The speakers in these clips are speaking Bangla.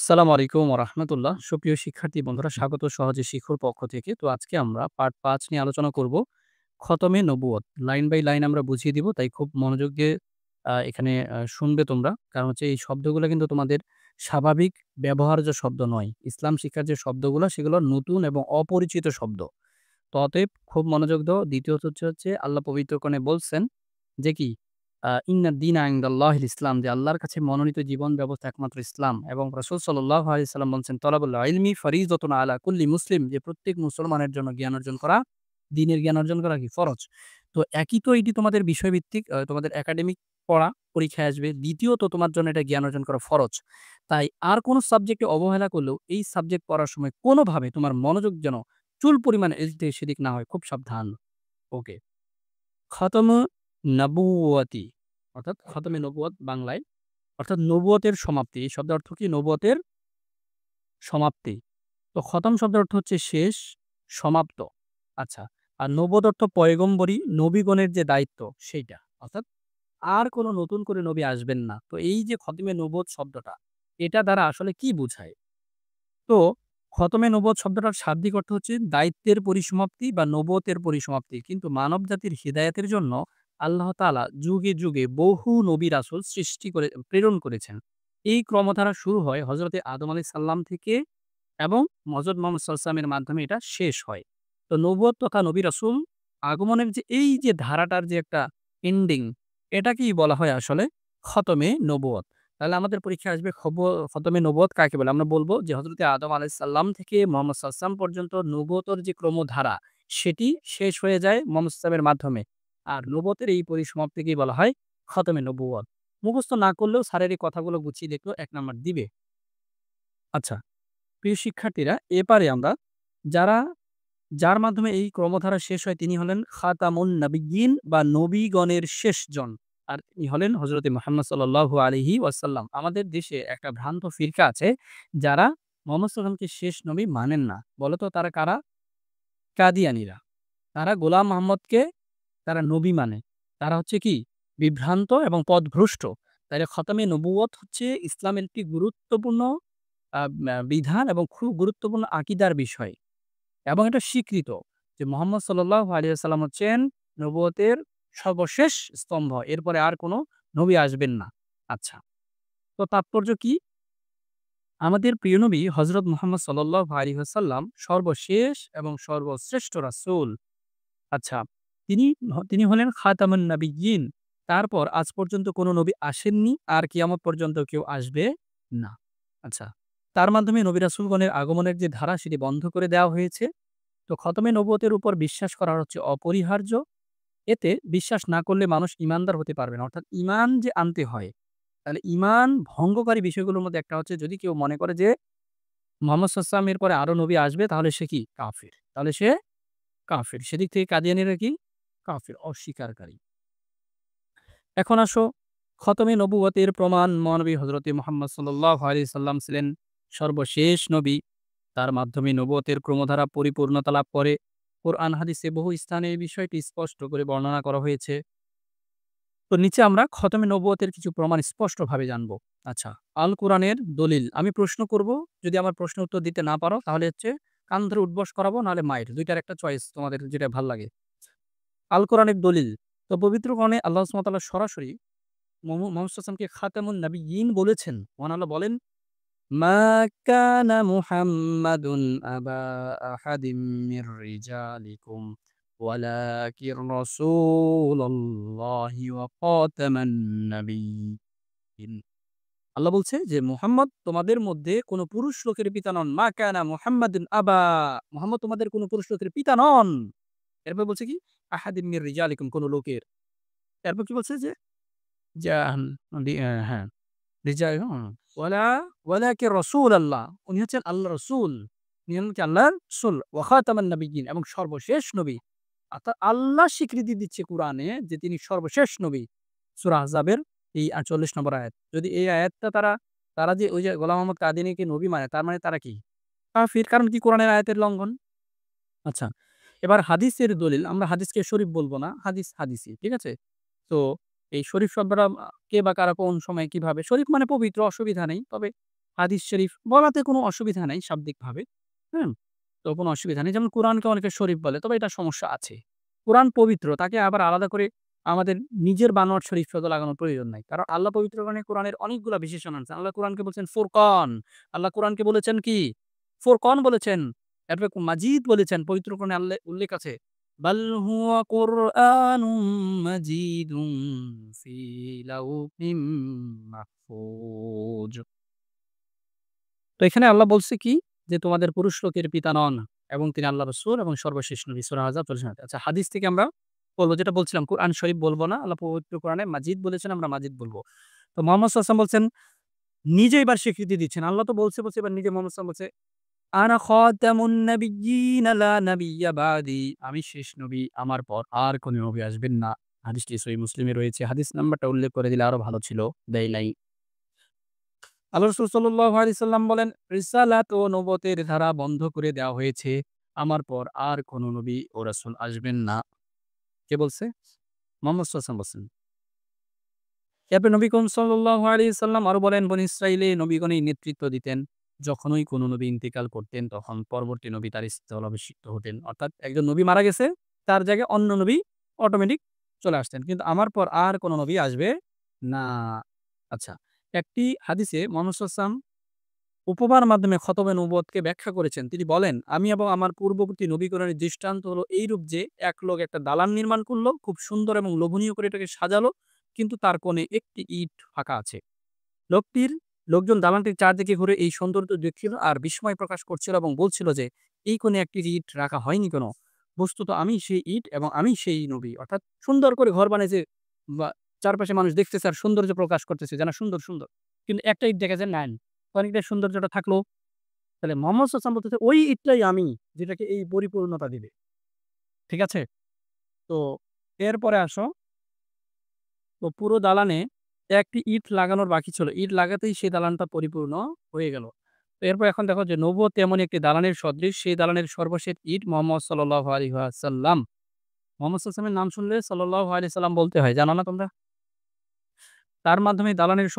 আসসালামু আলাইকুম ওয়া রাহমাতুল্লাহ। সুপ্রিয় শিক্ষার্থী বন্ধুরা, স্বাগত সহজে শিখুর পক্ষ থেকে। তো আজকে আমরা পার্ট ৫ নিয়ে আলোচনা করব। খতমে নবুয়ত। লাইন বাই লাইন আমরা বুঝিয়ে দিব। তাই খুব মনোযোগ দিয়ে এখানে শুনবে তোমরা। কারণ হচ্ছে এই শব্দগুলা কিন্তু তোমাদের স্বাভাবিক ব্যবহার্য শব্দ নয়। ইসলাম শিক্ষার যে শব্দগুলা সেগুলো নতুন এবং অপরিচিত শব্দ। তো অতএব খুব মনোযোগ দাও। দ্বিতীয়ত হচ্ছে আল্লাহ পবিত্র কোরআনে বলছেন যে কি ইন্না দ্বীনা ইনদাল্লাহিল ইসলাম, যে আল্লাহর কাছে মনোনীত জীবন ব্যবস্থা একমাত্র ইসলাম। এবং রাসূল সাল্লাল্লাহু আলাইহি সাল্লাম বলছেন তলাবুল ইলমি ফরিজাতুন আলা কুল্লি মুসলিম, যে প্রত্যেক মুসলমানের জন্য জ্ঞান অর্জন করা, দ্বীনের জ্ঞান অর্জন করা কি ফরজ। তো একই তো এটি তোমাদের বিষয়ভিত্তিক তোমাদের একাডেমিক পড়া পরীক্ষায় আসবে। দ্বিতীয়ত তোমার জন্য এটা জ্ঞান অর্জন করা ফরজ। তাই আর কোন সাবজেক্টে অবহেলা করলেও এই সাবজেক্ট পড়ার সময় কোনোভাবে তোমার মনোযোগ যেন চুল পরিমাণ এদিক থেকে সেদিক না হয়। খুব সাবধান। ওকে। খতমে নবুওয়াতি অর্থাৎ খতমে নবুয়ত বাংলায় অর্থাৎ নবুয়তের সমাপ্তি। এই শব্দের অর্থ কি? নবুয়তের সমাপ্তি। তো খতম শব্দের অর্থ হচ্ছে শেষ, সমাপ্ত। আচ্ছা। আর নবুয়ত অর্থ পয়গম্বরী, নবীগণের যে দায়িত্ব সেইটা। অর্থাৎ আর কোন নতুন করে নবী আসবেন না। তো এই যে খতমে নবুয়ত শব্দটা, এটা দ্বারা আসলে কি বুঝায়? তো খতমে নবুয়ত শব্দটার শাব্দিক অর্থ হচ্ছে দায়িত্বের পরিসমাপ্তি বা নবুয়তের পরিসমাপ্তি। কিন্তু মানবজাতির হিদায়াতের জন্য আল্লাহ তাআলা যুগে, যুগে বহু নবী রাসূল সৃষ্টি করে প্রেরণ করেছেন। এই ক্রমধারা শুরু হয় হযরতে আদম আলাইহিস সালাম থেকে এবং হযরত মুহাম্মদ সাল্লাল্লাহু আলাইহি ওয়াসাল্লামের মাধ্যমে এটা শেষ হয়। তো নবুয়ত তথা নবী রাসূল আগমনের যে এই যে ধারাটার যে একটা এন্ডিং, এটাকেই বলা হয় আসলে খতমে নবুয়ত। তাহলে আমাদের পরীক্ষায় আসবে খতমে নবুয়ত কাকে বলে? আমরা বলব যে হযরতে আদম আলাইহিস সালাম থেকে মুহাম্মদ সাল্লাল্লাহু আলাইহি ওয়াসাল্লাম পর্যন্ত নবুয়তের যে ক্রমধারা সেটি শেষ হয়ে যায় মুহাম্মদ সাল্লাল্লাহু আলাইহি ওয়াসাল্লামের মাধ্যমে। আর নবুয়তের এই পরিসমাপ্তিকেই বলা হয় খতমে নবুয়ত। মুখস্থ না করলেও স্যারের এই কথাগুলো গুছিয়ে দেখলেও ১ নাম্বার দিবে। আচ্ছা, প্রিয় শিক্ষার্থীরা, এবারে আমরা যারা যার মাধ্যমে এই ক্রমধারা শেষ হয় তিনি হলেন খাতামুন নাবিয়্যিন বা নবীগণের শেষজন। আর তিনি হলেন হযরতে মুহাম্মদ সাল্লাল্লাহু আলাইহি ওয়াসাল্লাম। আমাদের দেশে একটা ভ্রান্ত ফিরকা আছে যারা মুহাম্মদ সাল্লামকে শেষ নবী মানেন না। বলো তো তারা কারা? কাদিয়ানীরা। তারা গোলাম মোহাম্মদকে তারা নবী মানে। তারা হচ্ছে কি? বিভ্রান্ত এবং পথভ্রষ্ট। তাইলে খতমে নবুয়ত হচ্ছে ইসলামের একটি গুরুত্বপূর্ণ আ ম্যা বিধান এবং খুব গুরুত্বপূর্ণ আকীদার বিষয়। এবং এটা স্বীকৃত যে মোহাম্মদ সাল্লাল্লাহু আলাইহি ওয়াসাল্লাম হচ্ছেন নবুয়তের সর্বশেষ স্তম্ভ। এরপরে আর কোন নবী আসবেন না। আচ্ছা। তো তাৎপর্য কি? আমাদের প্রিয় নবী হযরত মুহাম্মদ সাল্লাল্লাহু আলাইহি ওয়াসাল্লাম সর্বশেষ এবং সর্বশ্রেষ্ঠ রাসূল। আচ্ছা। তিনি হলেন খাতামুন নাবিয়্যিন। তারপর আজ পর্যন্ত কোন নবী আসেননি, আর কিয়ামত পর্যন্ত কেউ আসবে না। আচ্ছা। তার মাধ্যমে নবী রাসূলগণের আগমনের যে ধারা সেটি বন্ধ করে দেওয়া হয়েছে। তো খতমে নবুয়তের উপর বিশ্বাস করা হচ্ছে অপরিহার্য। এতে বিশ্বাস না করলে মানুষ ঈমানদার হতে পারবে না। অর্থাৎ ঈমান যে আনতে হয়, তাহলে ঈমান ভঙ্গকারী বিষয়গুলোর মধ্যে একটা হচ্ছে যদি কেউ মনে করে যে মুহাম্মদ সাল্লাল্লাহু আলাইহি ওয়াসাল্লাম এর পরে আরো নবী আসবে তাহলে সে কি? কাফির। তাহলে সে কাফির। সেদিক থেকে কাদিয়ানীরা কি? কাফির, অস্বীকারী। এখন আসো খতমে নবুয়তের প্রমাণ। মহানবী হযরতে মুহাম্মদ সাল্লাল্লাহু আলাইহি সাল্লাম ছিলেন সর্বশেষ নবী। তার মাধ্যমে নবুয়তের ক্রমধারা পরিপূর্ণতা লাভ করে। কোরআন হাদিসে বহু স্থানে এই বিষয়টি স্পষ্ট করে বর্ণনা করা হয়েছে। তো নিচে আমরা খতমে নবুয়তের কিছু প্রমাণ স্পষ্টভাবে জানব। আচ্ছা, আল কোরআনের দলিল। আমি প্রশ্ন করব, যদি আমার প্রশ্নের উত্তর দিতে না পারো তাহলে হচ্ছে কান ধরে উঠবস করাবো, নাহলে মাইর। ২ টার একটা চয়েস, তোমাদের যেটা ভাল লাগে। আল কোরআনের দলিল। তো পবিত্র কোরআনে আল্লাহ সুবহানাহু ওয়া তাআলা সরাসরি মুহাম্মদ সাল্লাল্লাহু আলাইহি ওয়াসাল্লামকে খাতামুন নাবিয়্যিন বলেছেন। মহান আল্লাহ বলেন, মা কানা মুহাম্মাদুন আবা আহাদিম মির রিজালিকুম ওয়ালাকিন রাসূলুল্লাহি ওয়া খাতামান নাবিয়্যিন। আল্লাহ বলছে যে মুহাম্মদ তোমাদের মধ্যে কোন পুরুষ লোকের পিতা নন। মা কানা মুহাম্মাদুন আবা, মুহাম্মদ তোমাদের কোন পুরুষ লোকের পিতা নন। এরপর বলছে কি? আহাদিম মির রিজালিকুম, কোন লোকের। এরপর কি বলছে যে জাহান হ্যাঁ। রিজাল ওয়ালা ওয়ালাকি রাসূলুল্লাহ, উনি হচ্ছেন আল্লাহর রাসূল। উনি হলেন কি? আল্লাহর রাসূল। ওয়া খাতামান নাবিয়্যিন, এবং সর্বশেষ নবী। অর্থাৎ আল্লাহ স্বীকৃতি দিচ্ছে কোরআনে যে তিনি সর্বশেষ নবী। সূরা আহজাবের এই ৪৮ নম্বর আয়াত। যদি এই আয়াতটা তারা যে ওই যে গোলাম মোহাম্মদ কাদিয়ানীকে নবী মানে, তার মানে তারা কি? কাফির। কারণ কি? কোরআনের আয়াতের লঙ্ঘন। আচ্ছা, এবার হাদিসের দলিল। আমরা হাদিসকে শরীফ বলব না। হাদিস হাদিসই। ঠিক আছে? তো এই শরীফ শব্দটা কে বা কারা কোন সময়ে কিভাবে, শরীফ মানে পবিত্র, অসুবিধা নেই। তবে হাদিস শরীফ বলাতে কোনো অসুবিধা নাই শাব্দিকভাবে। হুম? তো কোনো অসুবিধা নেই। যেমন কোরআনকে অনেকে শরীফ বলে। তবে এটা সমস্যা আছে। কোরআন পবিত্র। তাকে আবার আলাদা করে আমাদের নিজের বানোয়াট শরীফ শব্দ লাগানোর প্রয়োজন নাই। কারণ আল্লাহ পবিত্র কোরআনে কোরআনের অনেকগুলা বিশেষণ আনছেন। আল্লাহ কোরআনকে বলছেন ফুরকান। আল্লাহ কোরআনকে বলেছেন কি? ফুরকান বলেছেন। এরপরে মাজিদ বলেছেন। পবিত্র কোরআনে উল্লেখ আছে। বাল হুয়া কুরআনুম মাজিদুন ফি লাউহিম মাহফুজ। তো এখানে আল্লাহ বলছে কি? যে তোমাদের পুরুষ লোকের পিতা নন এবং তিনি আল্লাহর রাসূল এবং সর্বশেষ নবী। সূরা আহজাব ৪০ আয়াত। আচ্ছা হাদিস থেকে আমরা বলব যেটা বলছিলাম কোরআন শরীফ বলব না। আল্লাহ পবিত্র কোরআনে মাজিদ বলেছেন, আমরা মাজিদ বলব। তো মোহাম্মদ সাল্লাল্লাহু আলাইহি ওয়াসাল্লাম বলছেন, নিজে এবার স্বীকৃতি দিচ্ছেন। আল্লাহ তো বলছে এবার নিজে মোহাম্মদ সাল্লাল্লাহু আলাইহি ওয়াসাল্লাম বলছে, "আনা খাতামুন নাবিয়্যিন লা নাবিয়্যা বা'দি।" আমি শেষ নবী, আমার পর আর কোন নবী আসবেন না। হাদিসটি সহিহ মুসলিমে রয়েছে। হাদিস নাম্বারটা উল্লেখ করে দিলে আরো ভালো ছিল। দেয় নাই। আল্লাহ রাসূল সাল্লাল্লাহু আলাইহি সাল্লাম বলেন, "রিসালাত ও নবুয়তের ধারা বন্ধ করে দেওয়া হয়েছে। আমার পর আর কোন নবী ও রাসূল আসবেন না।" কে বলছে? মুহাম্মদ সাল্লাল্লাহু আলাইহি ওয়াসাল্লাম বলছেন। এরপর নবী করিম সাল্লাল্লাহু আলাইহি সাল্লাম আরো বলেন, বনী ইসরাইলে নবীগণই নেতৃত্ব দিতেন। যখনই কোন নবী ইন্তেকাল করতেন, তখন পরবর্তী নবী তার স্থলে অভিষিক্ত হতেন। অর্থাৎ একজন নবী মারা গেছে, তার জায়গায় অন্য নবী অটোমেটিক চলে আসতেন। কিন্তু আমার পর আর কোন নবী আসবে না। আচ্ছা, একটি হাদিসে মুহাম্মদ সাল্লাল্লাহু আলাইহি ওয়াসাল্লাম উপমার মাধ্যমে খতমে নবুয়তকে ব্যাখ্যা করেছেন। তিনি বলেন, "আমি এবং আমার পূর্ববর্তী নবীগণের দৃষ্টান্ত হলো এইরূপ যে, এক লোক একটা দালান নির্মাণ করল, খুব সুন্দর এবং লোভনীয় করে এটাকে সাজালো, কিন্তু তার কোণে একটি ইট ফাঁকা আছে। লোকটির লোকজন দালানটির চারদিকে ঘুরে এই সৌন্দর্য দেখছিল আর বিস্ময় প্রকাশ করছিল এবং বলছিল যে, এই কোণে একটি ইট রাখা হয়নি কেন? বস্তুত আমি সেই ইট এবং আমি সেই নবী।" অর্থাৎ সুন্দর করে ঘর বানিয়েছে বা চারপাশে মানুষ দেখতেছে আর সৌন্দর্য প্রকাশ করতেছে যে, না সুন্দর, সুন্দর। কিন্তু একটা ইট দেখা যায় নাই। অনেকটা সৌন্দর্যটা থাকলো। তাহলে মোহাম্মদ সাল্লাল্লাহু আলাইহি ওয়াসাল্লাম বলতেছে, "ওই ইটটাই আমি, যেটাকে এই পরিপূর্ণতা দিবে।" ঠিক আছে? তো এরপরে আসো, তো পুরো দালানে একটি ইট লাগানোর বাকি ছিল। ইট লাগাতেই সেই দালানটা পরিপূর্ণ হয়ে গেল। তো এরপর এখন দেখো যে নবুয়ত এমন একটি দালানের সদৃশ, সেই দালানের সর্বশেষ ইট মোহাম্মদ সাল্লাল্লাহু আলাইহি ওয়াসাল্লাম। মোহাম্মদ সাল্লাল্লাহু আলাইহি ওয়াসাল্লামের নাম শুনলে সাল্লাল্লাহু আলাইহি সাল্লাম বলতে হয়। জানো না তোমরা? তার মাধ্যমে দালানের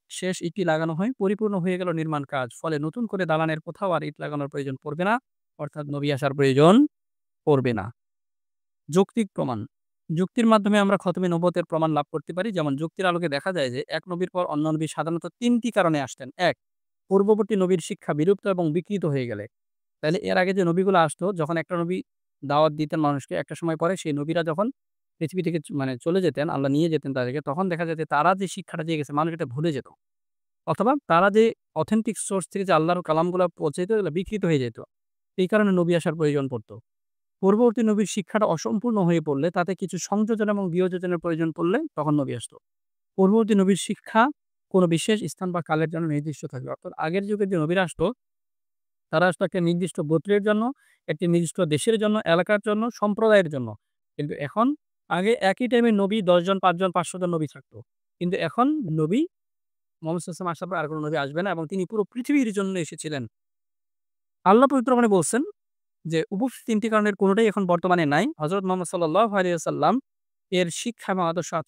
শেষ ইটটি লাগানো হয়, পরিপূর্ণ হয়ে গেল নির্মাণ কাজ। ফলে নতুন করে দালানের কোথাও আর ইট লাগানোর প্রয়োজন পড়বে না। অর্থাৎ নবী আসার প্রয়োজন পড়বে না। যৌক্তিক প্রমাণ। যুক্তির মাধ্যমে আমরা খতমে নবুয়তের প্রমাণ লাভ করতে পারি। যেমন যুক্তির আলোকে দেখা যায় যে এক নবীর পর অন্য নবী সাধারণত ৩ টি কারণে আসতেন। ১. পূর্ববর্তী নবীর শিক্ষা বিলুপ্ত এবং বিকৃত হয়ে গেলে। তাইলে এর আগে যে নবীগুলো আসতো, যখন একটা নবী দাওয়াত দিতেন মানুষকে, একটা সময় পরে সেই নবীরা যখন পৃথিবী থেকে মানে চলে যেতেন, আল্লাহ নিয়ে যেতেন তাদেরকে, তখন দেখা যায় যে তারা যে শিক্ষাটা দিয়ে গেছে মানুষ এটা ভুলে যেত। অথবা তারা যে অথেন্টিক সোর্স থেকে যে আল্লাহর কালামগুলা পৌঁছাইত এগুলো বিকৃত হয়ে যেত। এই কারণে নবী আসার প্রয়োজন পড়ত। পূর্ববর্তী নবীর শিক্ষাটা অসম্পূর্ণ হয়ে পড়লে তাতে কিছু সংযোজন এবং বিয়োজনের প্রয়োজন পড়লে তখন নবী আসতো। পূর্ববর্তী নবীর শিক্ষা কোনো বিশেষ স্থান বা কালের জন্য নির্দিষ্ট থাকবে। অর্থাৎ আগের যুগে যে নবীরা আসতো, তারা আসতো একটা নির্দিষ্ট গোত্রের জন্য, একটি নির্দিষ্ট দেশের জন্য, এলাকার জন্য, সম্প্রদায়ের জন্য। কিন্তু এখন আগে একই টাইমে নবী ১০ জন, ৫ জন, ৫০০ জন নবী থাকতো। কিন্তু এখন নবী মুহাম্মদ সাল্লাল্লাহু আলাইহি ওয়াসাল্লাম আসার পর আর কোন নবী আসবে না এবং তিনি পুরো পৃথিবীর জন্য এসেছিলেন। আল্লাহ পবিত্র কোরআনে বলছেন যে উপস্থিত ৩ টি কারণের কোনটাই এখন বর্তমানে নাই। হযরত মুহাম্মদ সাল্লাল্লাহু আলাইহি ওয়াসাল্লাম এর শিক্ষা এবং আদর্শ আজ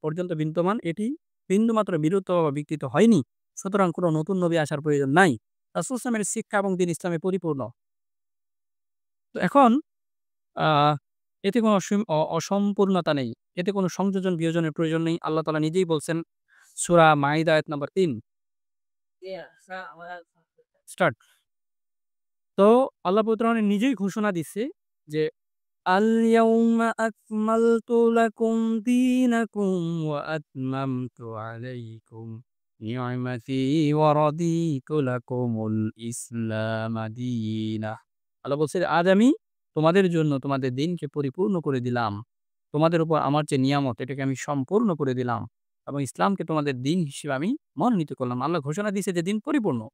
পর্যন্ত বিদ্যমান। এটি বিন্দুমাত্র বিরুদ্ধ বা বিকৃত হয়নি। সুতরাং কোন নতুন নবী আসার প্রয়োজন নাই। রাসূল সাল্লাল্লাহু আলাইহি ওয়াসাল্লামের শিক্ষা এবং দ্বীন ইসলামে পরিপূর্ণ। তো এখন আ এতে কোন অসম্পূর্ণতা নেই। এতে কোন সংযোজন বিয়োজনের প্রয়োজন নেই। আল্লাহ তাআলা নিজেই বলছেন সূরা মাইদা আয়াত নাম্বার ৩ স্টার্ট। তো আল্লাহ পবিত্র কোরআনে নিজেই ঘোষণা দিচ্ছে যে আল-ইয়াউমা আকমালতু লাকুম দীনাকুম ওয়া আতমামতু আলাইকুম নি'মাতি ওয়া রাদিতু লাকুমুল ইসলামা দীনাহ। আল্লাহ বলছে, আজ আমি তোমাদের জন্য তোমাদের দিনকে পরিপূর্ণ করে দিলাম। তোমাদের উপর আমার যে নিয়ামত এটাকে আমি সম্পূর্ণ করে দিলাম এবং ইসলামকে তোমাদের দিন হিসেবে আমি মনোনীত করলাম। আল্লাহ ঘোষণা দিয়েছে যে দিন পরিপূর্ণ।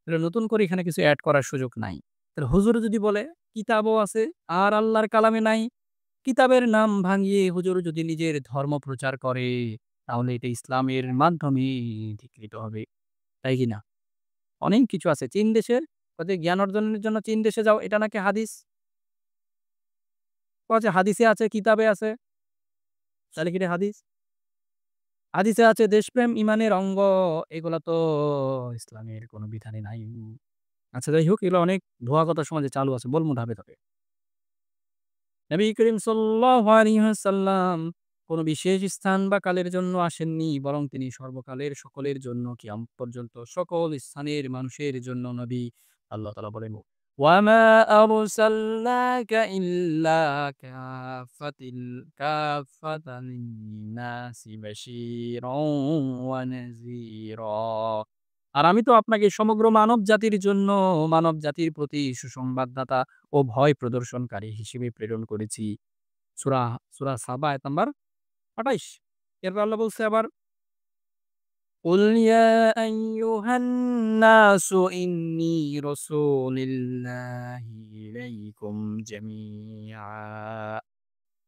তাহলে নতুন করে এখানে কিছু এড করার সুযোগ নাই। তাহলে হুজুর যদি বলে কিতাবও আছে আর আল্লাহর কালামে নাই, কিতাবের নাম ভাঙিয়ে হুজুর যদি নিজের ধর্ম প্রচার করে, তাহলে এটা ইসলামের মাধ্যমে ধিকৃত হবে। তাই কি না? অনেক কিছু আছে। চীন দেশের ওদের জ্ঞান অর্জনের জন্য চীন দেশে যাও, এটা নাকি হাদিস। ও আচ্ছা হাদিসে আছে, কিতাবে আছে। তাহলে কি এটা হাদিস? হাদিসে আছে দেশপ্রেম ইমানের অঙ্গ। এগুলা তো ইসলামের কোনো বিধানে নাই। আচ্ছা যাই হোক এগুলো অনেক ভুয়া কথা সমাজে চালু আছে। বলমু ধাপে, ধাপে। নবী করিম সাল্লাল্লাহু আলাইহি ওয়াসাল্লাম কোন বিশেষ স্থান বা কালের জন্য আসেননি। বরং তিনি সর্বকালের সকলের জন্য কিয়ামত পর্যন্ত সকল স্থানের মানুষের জন্য নবী। আল্লাহ তাআলা বলেন, "ওয়ামা আরসালনাকা ইল্লা কাফাতিল কাফাতান লিন্নাসি বাশীরাও ওয়া নাযীরা।" আর আমি তো আপনাকে সমগ্র মানব জাতির জন্য, মানব জাতির প্রতি সুসংবাদদাতা ও ভয় প্রদর্শনকারী হিসেবে প্রেরণ করেছি। সূরা সূরা সাবা আয়াত নাম্বার ২৮। এরপর আল্লাহ বলছে আবার, "কুল ইয়া আইয়ুহান নাসু ইন্নী রাসূলুল্লাহি ইলাইকুম জামিআ।"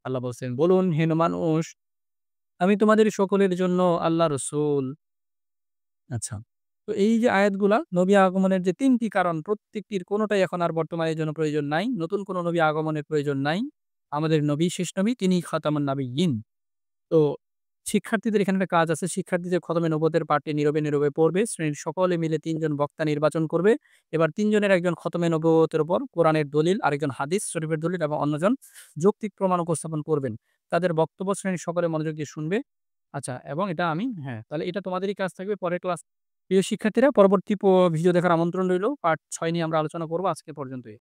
আল্লাহ বলছেন, "বলুন হে মানুষ, আমি তোমাদের সকলের জন্য আল্লাহর রাসূল।" আচ্ছা। তো এই যে আয়াতগুলা নবী আগমনের যে ৩ টি কারণ প্রত্যেকটির কোনটাই এখন আর বর্তমানের জন্য প্রয়োজন নাই। নতুন কোন নবী আগমনের প্রয়োজন নাই। আমাদের নবী শেষ নবী তিনিই খাতামুন নাবিয়্যিন। তো শিক্ষার্থীদের এখানে একটা কাজ আছে। শিক্ষার্থীদের খতমে নবুওতের পাঠটি নীরবে, নীরবে পড়বে। শ্রেণীর সকলে মিলে ৩ জন বক্তা নির্বাচন করবে। এবার ৩ জনের একজন খতমে নবুওতের উপর কোরআনের দলিল, আরেকজন হাদিস শরীফের দলিল এবং অন্যজন যৌক্তিক প্রমাণ উপস্থাপন করবেন। তাদের বক্তব্য শ্রেণীর সকলে মনোযোগ দিয়ে শুনবে। আচ্ছা এবং এটা আমি হ্যাঁ, তাহলে এটা তোমাদেরই কাজ থাকবে পরের ক্লাস। প্রিয় শিক্ষার্থীরা পরবর্তী ভিডিও দেখার আমন্ত্রণ রইলো। পার্ট ৬ নিয়ে আমরা আলোচনা করব। আজকে পর্যন্তই।